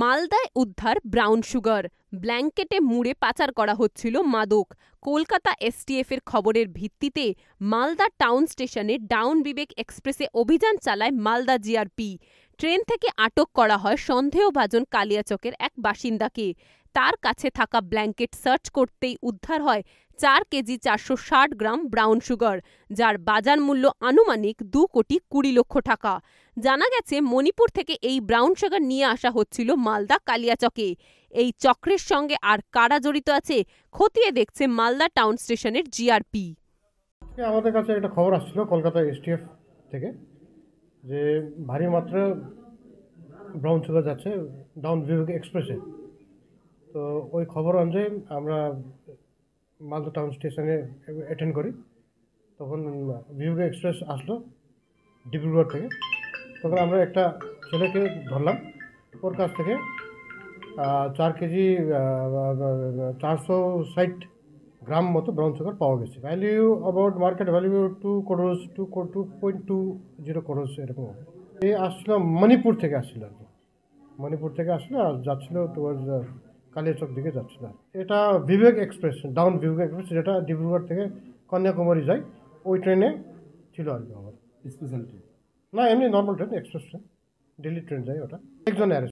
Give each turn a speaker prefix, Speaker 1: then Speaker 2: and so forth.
Speaker 1: মালদায় উদ্ধার brown sugar, ব্ল্যাঙ্কেটে মুড়ে পাচার করা হচ্ছিল মাদক। কলকাতা এসটিএফের খবরের ভিত্তিতে মালদা টাউন স্টেশনে ডাউন বিবেক এক্সপ্রেসে অভিযান চালায় মালদা জিআরপি। ট্রেন থেকে আটক করা হয় সন্দেহভাজন কালিয়াচকের এক বাসিন্দাকে। তার কাছে থাকা ব্ল্যাঙ্কেট সার্চ করতেই উদ্ধার হয় 4 কেজি 460 গ্রাম ব্রাউন সুগার, যার বাজার মূল্য আনুমানিক 2,20,00,000 টাকা। জানা গেছে, মণিপুর থেকে এই ব্রাউন সুগার নিয়ে আসা হচ্ছিল মালদা কালিয়াচকে। এই চক্রের সঙ্গে আর কারা জড়িত আছে খতিয়ে দেখছে মালদা টাউন স্টেশনের জিআরপি।
Speaker 2: আমাদের কাছে একটা খবর আসছিল কলকাতা এসটিএফ থেকে যে ভারী মাত্রা ব্রাউন সুগার যাচ্ছে ডাউন বিভাগ এক্সপ্রেসে। তো ওই খবর অনুযায়ী আমরা মালদা টাউন স্টেশনে অ্যাটেন্ড করি। তখন বিভাগ এক্সপ্রেস আসলো ডিব্রুগড় থেকে। তখন আমরা একটা ছেলেকে ধরলাম, ওর কাছ থেকে 4 কেজি 460 গ্রাম মতো ব্রাউন সুগার পাওয়া গেছে। Value about market value 2.20 crores এরকম। এই আসছিল মণিপুর থেকে আসছিল আর কি, মণিপুর থেকে আসলো আর যাচ্ছিল টুয়ার্ডস কালিয়াচক দিকে যাচ্ছিল। এটা বিবেক এক্সপ্রেস, ডাউন বিবেক এক্সপ্রেস, যেটা ডিব্রুগড় থেকে কন্যাকুমারী যায়, ওই ট্রেনে ছিল আর কি। আমার স্পেশাল ট্রেন না, এমনি normal train, express train, Delhi train যায় ওটা। একজন অ্যারেস্ট।